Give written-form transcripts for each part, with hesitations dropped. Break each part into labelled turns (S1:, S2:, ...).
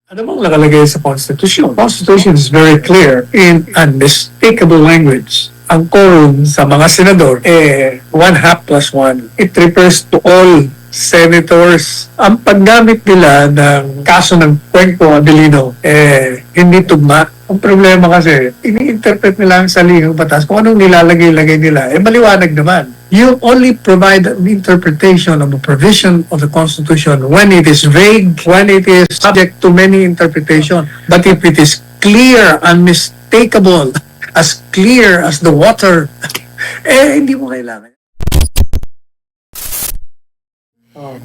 S1: Ano bang nakalagay sa Constitution? Constitution is very clear in unmistakable language. Ang quorum sa mga senador, one half plus one. It refers to all senators. Ang paggamit nila ng kaso ng Cuenco Abilino, hindi tugma. Ang problema kasi, ini-interpret nila ang saligang batas. Kung anong nilalagay-lagay nila, maliwanag naman. You only provide an interpretation of a provision of the Constitution when it is vague, when it is subject to many interpretation. But if it is clear, unmistakable, as clear as the water, hindi mo kailangan.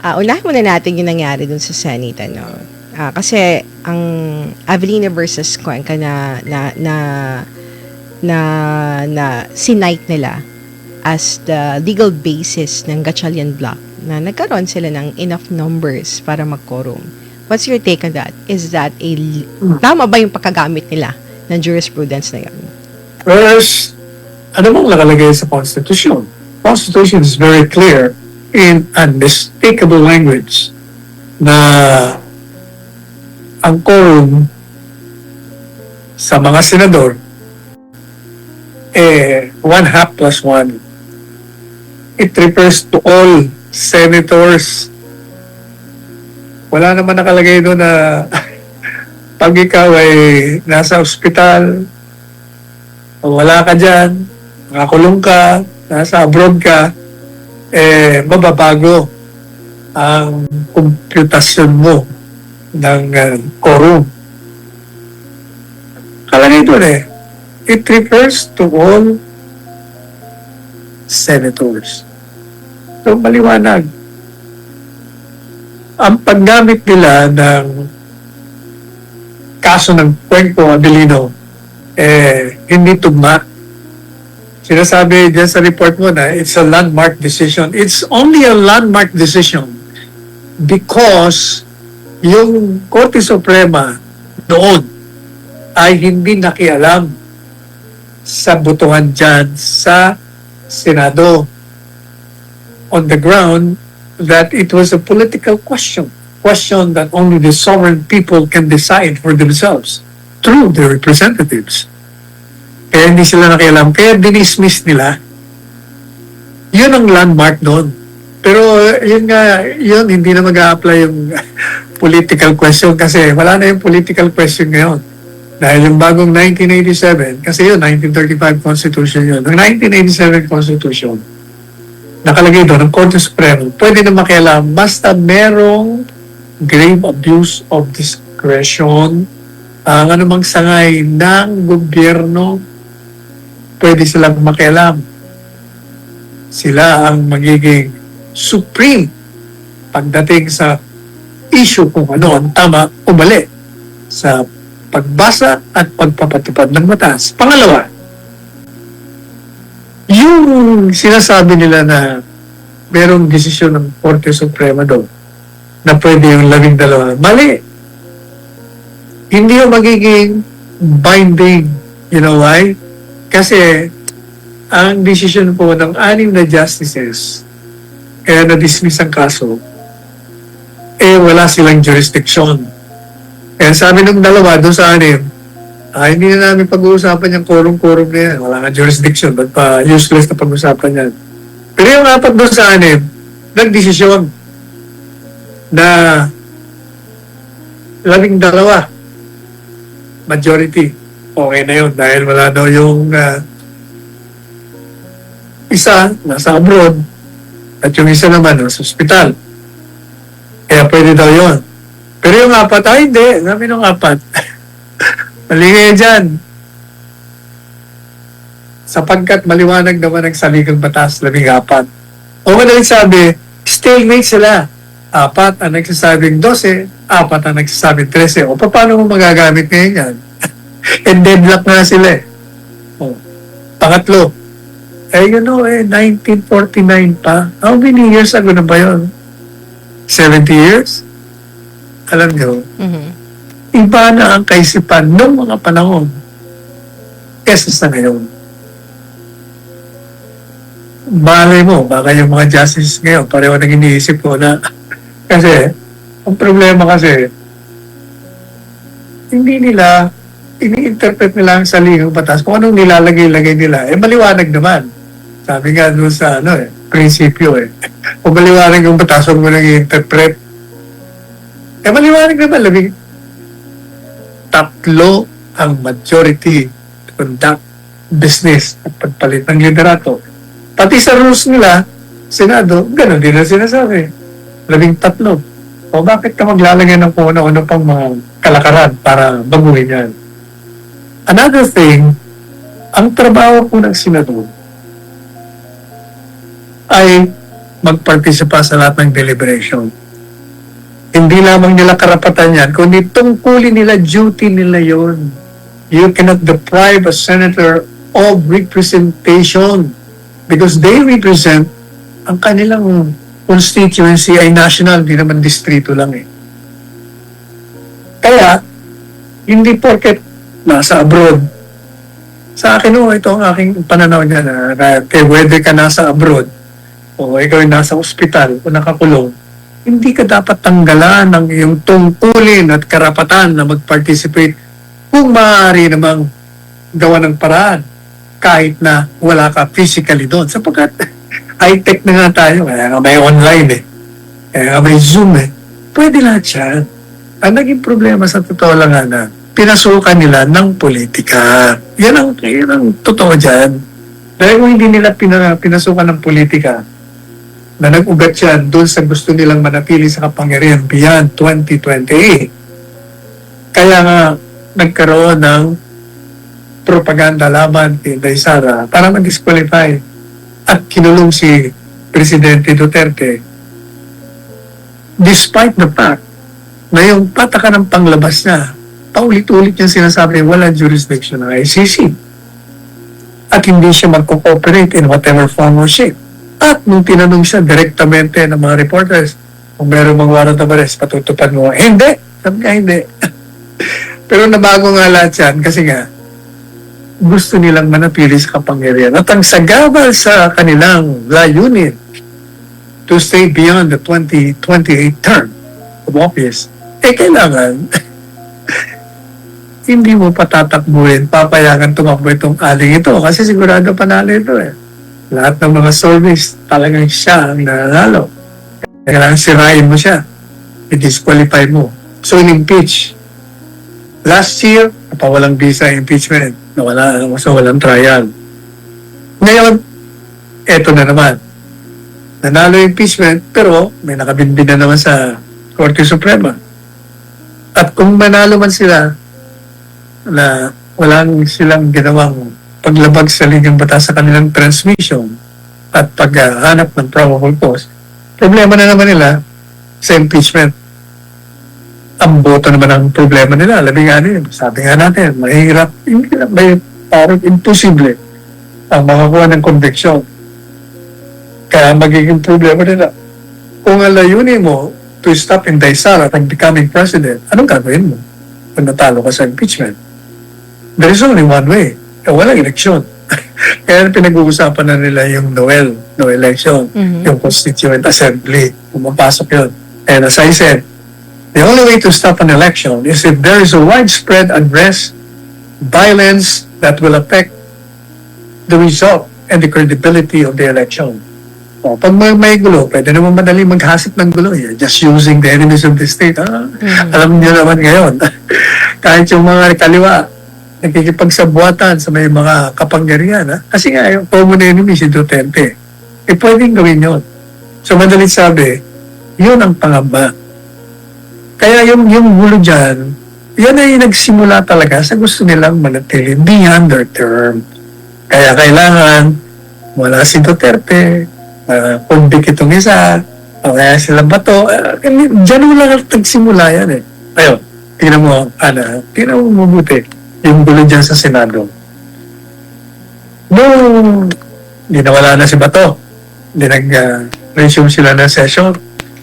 S2: Unahin muna natin yung nangyari dun sa Senate, ano? Kasi ang Avelino versus Cuenca na sinight nila as the legal basis ng Gatchalian Block na nagkaroon sila ng enough numbers para mag-quorum. What's your take on that? Is that tama ba yung pagkagamit nila ng jurisprudence na yun?
S1: Whereas, ano bang nakalagay sa Constitution? Constitution is very clear in unmistakable language na ang quorum sa mga senador, one half plus one. It refers to all senators. Wala naman nakalagay doon na pag ikaw ay nasa ospital, wala ka dyan, nakakulong ka, nasa abroad ka, mababago ang komputasyon mo ng quorum. Kalagay doon it refers to all senators. So, maliwanag. Ang paggamit nila ng kaso ng Cuenco Abilino, hindi tugma. Sinasabi dyan sa report mo na it's a landmark decision. It's only a landmark decision because yung Korte Suprema doon ay hindi nakialam sa botohan dyan sa Senado on the ground that it was a political question that only the sovereign people can decide for themselves through their representatives. Kaya hindi sila nakialam. Kaya dinismiss nila. Yun ang landmark doon. Pero yun hindi na mag-a-apply yung political question kasi wala na yung political question ngayon. Dahil yung bagong 1987, kasi yun, 1935 Constitution yun. Ang 1987 Constitution, nakalagay doon, ang Korte Suprema, pwede na makialam basta merong grave abuse of discretion, ang anumang sangay ng gobyerno, pwede silang makialam. Sila ang magiging supreme pagdating sa issue kung ano ang tama o mali sa pagbasa at pagpapatupad ng batas. Pangalawa, yung sinasabi nila na merong desisyon ng Korte Suprema doon na pwede yung 12, mali. Hindi yung magiging binding. You know why? Kasi ang desisyon po ng 6 na justices kaya na-dismiss ang kaso, wala silang jurisdiction. Kaya sabi ng 2 doon sa 6, hindi na namin pag-uusapan yung quorum na yan. Wala nga jurisdiction, ba't pa useless na pag-uusapan yan. Pero yung 4 doon sa 6, nagdesisyon na 12 majority. Okay na yun dahil wala daw yung isa nasa abroad at yung isa naman nasa ospital. Kaya pwede daw yun. Pero yung 4, hindi. Sabi nung 4. Mali ngayon dyan. Sapagkat maliwanag naman ang saligang batas, 14. O madaling sabi, stalemate sila. 4 ang nagsasabing 12, 4 ang nagsasabing 13. O paano mo magagamit ngayon yan? And deadlock na sila O, pangatlo, 1949 pa. How many years ago na ba yun? 70 years? Alam nyo, iba na ang kaisipan noong mga panahon kesa sa ngayon. Malay mo, baka yung mga justices ngayon, pareho nang iniisip ko na kasi, ang problema kasi, hindi nila ini-interpret nila ang salihang batas kung anong nilalagay-lagay nila. Maliwanag naman. Sabi nga doon sa prinsipyo Kung maliwanag yung batas, huwag mo nang i-interpret. Maliwanag naman, tatlo ang majority to conduct business at pagpalit ng liderato. Pati sa rules nila, Senado, ganun din ang sinasabi. 13. O bakit ka maglalagay ng kung ano pang mga kalakaran para baguhin yan? Another thing, ang trabaho po ng Senado ay magpartisipa sa lahat ng deliberation. Hindi lamang nila karapatan yan, kundi tungkulin nila, duty nila yon. You cannot deprive a senator of representation because they represent ang kanilang constituency ay national, hindi naman distrito lang Kaya, hindi porket nasa abroad. Sa akin ito ang aking pananaw niya na whether ka nasa abroad o ikaw ay nasa ospital o nakakulong, hindi ka dapat tanggalan ng iyong tungkulin at karapatan na mag-participate kung maaari namang gawa ng paraan kahit na wala ka physically doon. Sapagkat high-tech na nga tayo, kaya nga may online kaya nga may Zoom Pwede lahat yan. Ang naging problema sa totoo lang na pinasukan nila ng politika. Yan ang totoo dyan. Dahil kung hindi nila pinasukan ng politika, na nag-ugat yan doon sa gusto nilang manatili sa kapangyarihan beyond 2028. Kaya nga, nagkaroon ng propaganda laban kay Inday Sara para mag-disqualify at kinulong si Presidente Duterte despite the fact na yung pataka ng panglabas niya, paulit-ulit niyang sinasabi walang jurisdiction ng ICC at hindi siya mag-cooperate in whatever form or shape. At nung tinanong siya direktamente ng mga reporters, kung meron mga warrant of arrest, patutupad mo. Hindi. Sabi nga, hindi. Pero nabago nga lahat yan kasi nga, gusto nilang manatili sa kapangyarihan. At ang sagabal sa kanilang layunin to stay beyond the 2028 term of office, kailangan hindi mo patatakbuhin, papayagan tumakbo itong aling ito kasi sigurado panalo ito Lahat ng mga service, talagang siya ang nanalo. Kailangan sirain mo siya. I-disqualify mo. So, in-impeach. Last year, napawalang visa impeachment. So, walang trial. Ngayon, eto na naman. Nanalo yung impeachment, pero may nakabinbin na naman sa Korte Suprema. At kung manalo man sila, na walang silang ginawang paglabag sa ligang batas sa kanilang transmission at paghanap ng probable cause, problema na naman nila sa impeachment. Ang boto naman ang problema nila, sabi nga natin, mahirap, may parang imposible ang makakuha ng conviction. Kaya magiging problema nila. Kung ang layunin mo to stop Inday Sara from becoming president, anong gagawin mo kung natalo ka sa impeachment? There is only one way. Walang eleksyon. Kaya pinag-uusapan na nila yung no election, yung Constituent Assembly, pumapasok yun. And as I said, the only way to stop an election is if there is a widespread unrest, violence that will affect the result and the credibility of the election. Pag may gulo, pwede naman madali maghasip ng gulo. Just using the enemies of the state. Alam niyo naman ngayon, kahit yung mga kaliwa, nakikipagsabuatan sa may mga kapangyarihan. Kasi nga, yung common enemy si Duterte. Pwedeng gawin yun. So, madalit sabi, yun ang pangamba. Kaya yung gulo dyan, yan ay nagsimula talaga sa gusto nilang manatili beyond their term. Kaya kailangan wala si Duterte, convict itong isa, o kaya sila bato. Diyan mo lang nagsimula yan Ayun, tingnan mo, tingnan mo mabuti yung gulo dyan sa Senado. Nung dinawala na si Bato, nag-resume sila ng session,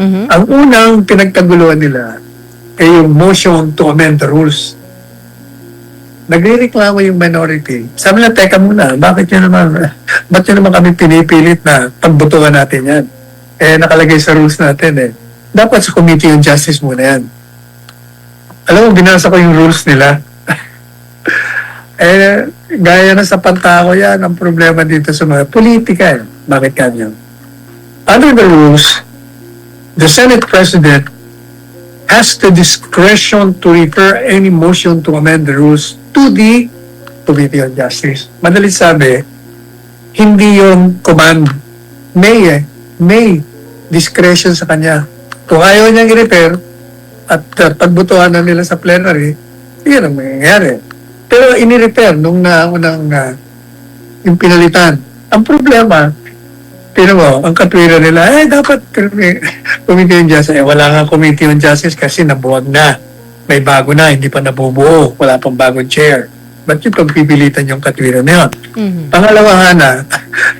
S1: ang unang pinagtaguluhan nila ay yung motion to amend the rules. Nagre-reklamo yung minority. Sabi na, teka muna, ba't nyo naman kami pinipilit na pagbutuhan natin yan? Nakalagay sa rules natin Dapat sa Committee on Justice muna yan. Alam mo, binasa ko yung rules nila. Gaya na sa pantako yan, ang problema dito sa mga politika. Bakit kanyo? Under the rules, the Senate President has the discretion to refer any motion to amend the rules to the Committee on Justice. Madali sabi, hindi yung command. May discretion sa kanya. Kung ayaw niyang i-repair at pagbutuhan na nila sa plenary, yun ang mangyayari. Pero ini-repair nung naunang yung pinalitan. Ang problema, ang katwiran nila, dapat Committee on Justice. Wala nga Committee on Justice kasi nabuwag na. May bago na, hindi pa nabubuo. Wala pang bagong chair. Ba't yung pagpipilitan yung katwiran na yun?
S2: Mhm.
S1: Pangalawa na,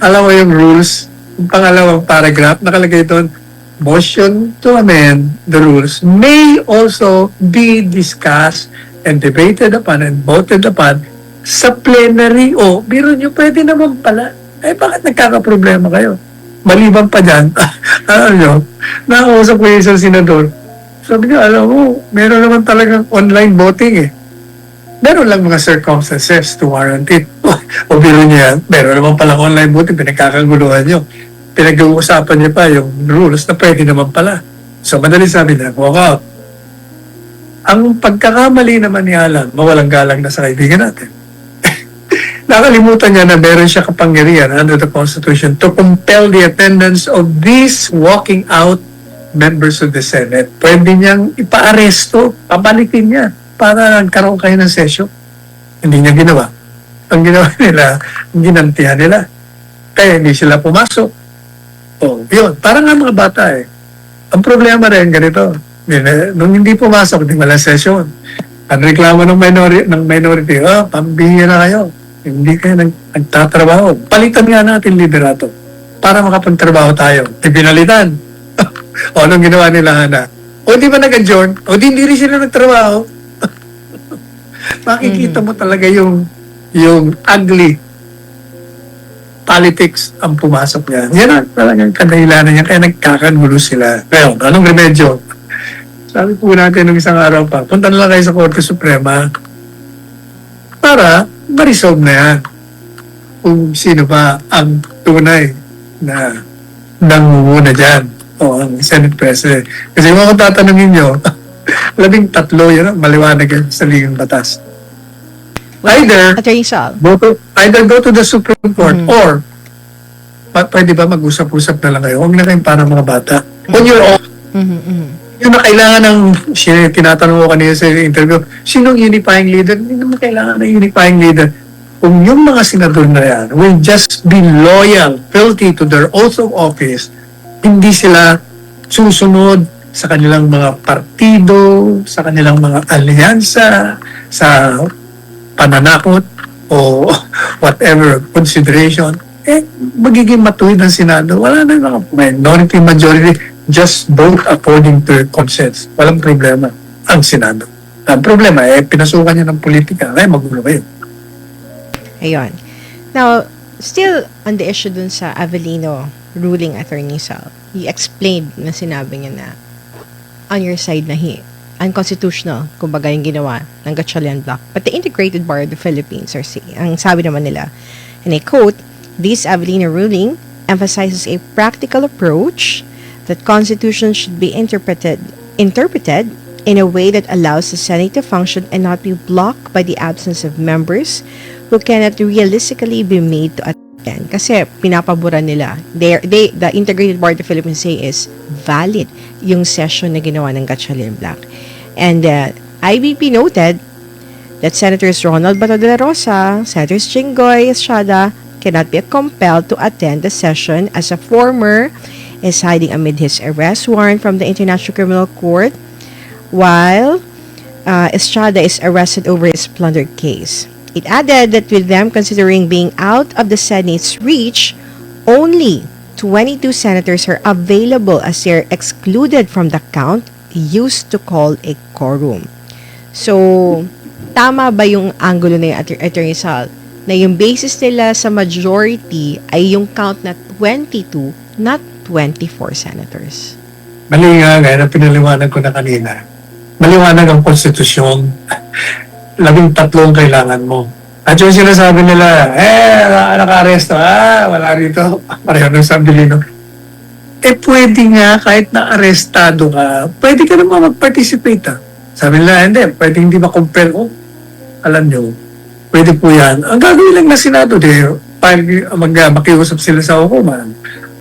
S1: alam mo yung rules, yung pangalawang paragraph, nakalagay doon, motion to amend the rules may also be discussed and debated upon and voted upon sa plenary. Biro nyo, pwede naman pala. Bakit nagkakaproblema kayo? Maliban pa dyan, alam nyo, nakausap ko yung isang senador. Sabi niya, alam mo, meron naman talagang online voting Meron lang mga circumstances to warrant it. O biro niya, meron naman palang online voting, pinagkakaguluhan nyo. Pinag-uusapan niya pa yung rules na pwede naman pala. So, madali sabi na, walk out. Ang pagkakamali naman ni Alan, mawalang galang na sa kaibigan natin. Nakalimutan niya na meron siya kapangyarihan under the Constitution to compel the attendance of these walking out members of the Senate. Pwede niyang ipa-aresto, pabalikin niya para nagkaroon kayo ng session. Hindi niya ginawa. Ang ginawa nila, ginantihan nila. Kaya hindi sila pumasok. Yun. Parang nga mga bata Ang problema rin ganito. Nung hindi pumasok, hindi wala session. Ang reklamo ng minority, pambihira na kayo. Hindi kayo nagtatrabaho. Palitan nga natin liderato para makapagtrabaho tayo. Ibinalitan. Anong ginawa nila, Hana? Di ba nag-adjourn? Hindi rin sila nagtrabaho. Makikita mo talaga yung ugly politics ang pumasok niya. Yan ang talagang kadahilanan niya, kaya nagkakagulo sila. Pero, anong remedyo? Sabi po natin nung isang araw pa, punta na lang kayo sa Korte Suprema para ma-resolve na yan kung sino ba ang tunay na nangunguna dyan o ang Senate President. Kasi kung tatanungin nyo, 13 yan, maliwanag yan sa ligang batas. Either
S2: Attorney Sal.
S1: go to the Supreme Court or pwede ba mag-usap-usap na lang kayo? Huwag na kayong parang mga bata. On your own. Yung na kailangan ng, tinatanong ko kanina sa interview, sinong unifying leader? Hindi naman kailangan ng unifying leader. Kung yung mga senador na yan will just be loyal, fealty to their oath of office, hindi sila susunod sa kanilang mga partido, sa kanilang mga alyansa, sa pananakot o whatever consideration, magiging matuwid ang Senado. Wala na mga minority, majority, just vote according to consent. Walang problema ang Senado. Ang problema, pinasukan niya ng politika, magulo kayo.
S2: Ayun. Now, still on the issue dun sa Avellino ruling, Attorney Sal, he explained na sinabi niya na on your side na unconstitutional, kumbaga yung ginawa ng Gatchalian Block. But the Integrated Bar of the Philippines, ang sabi naman nila, and I quote, "This Avellino ruling emphasizes a practical approach that Constitution should be interpreted in a way that allows the Senate to function and not be blocked by the absence of members who cannot realistically be made to attend." Kasi pinapabura nila. The Integrated Bar of the Philippines say is valid yung session na ginawa ng Gatchalian Block. And IBP noted that Senators Ronald Bato de la Rosa, Senators Jinggoy Estrada cannot be compelled to attend the session as a former is hiding amid his arrest warrant from the International Criminal Court while Estrada is arrested over his plundered case. It added that with them considering being out of the Senate's reach, only 22 senators are available as they're excluded from the count used to call a quorum. So, tama ba yung angulo na yung Attorney Sal na yung basis nila sa majority ay yung count na 22, not 24 senators?
S1: Mali nga, gaya na pinaliwanag ko na kanina. maliwanag ang konstitusyon. 13 ang kailangan mo. At yung sinasabi nila, naka-aresto, wala rito. Pareho ng Sabilino. Pwede nga, kahit na-arestado ka, pwede ka naman mag-participate. Sabi nila, hindi, pwede hindi ma-compel. Alam nyo, pwede po yan. Ang gagawin lang na Senado, makiusap sila sa hukuman,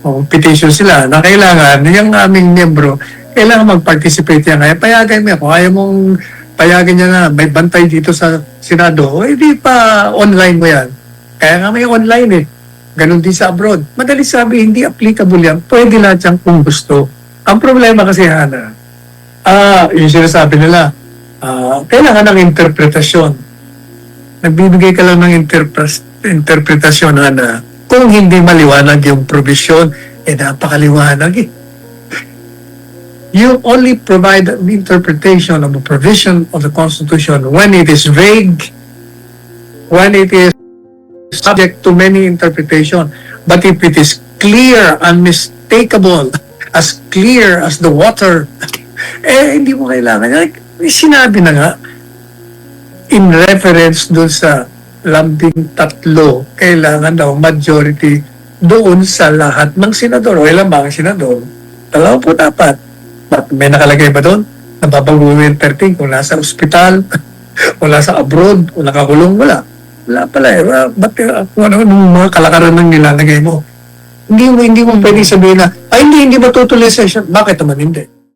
S1: o petition sila, na kailangan, yung aming miyembro, kailangan mag-participate yan. Kaya payagan mo, kung ayaw mong payagan niya na may bantay dito sa Senado, hindi pa online mo yan. Kaya nga may online Ganon din sa abroad. Madali sabi, hindi applicable yan. Pwede lahat yan kung gusto. Ang problema kasi, Hana, yung sinasabi nila, kailangan ng interpretasyon. Nagbibigay ka lang ng interpretasyon, Hana. Kung hindi maliwanag yung provision, napakaliwanag You only provide an interpretation of a provision of the Constitution when it is vague, when it is subject to many interpretation. But if it is clear, unmistakable, as clear as the water, hindi mo kailangan. Sinabi na nga, in reference doon sa 13, kailangan daw majority doon sa lahat ng senador. O ilan ba ang senador? 24. But may nakalagay ba doon? Nababaguhin 13 kung nasa ospital, o nasa abroad, o nakakulong, wala. Wala pala Ba't kung ano mga kalakaran ng nilalagay mo? Hindi mo pwedeng sabihin na, hindi matutuloy session. Bakit naman hindi?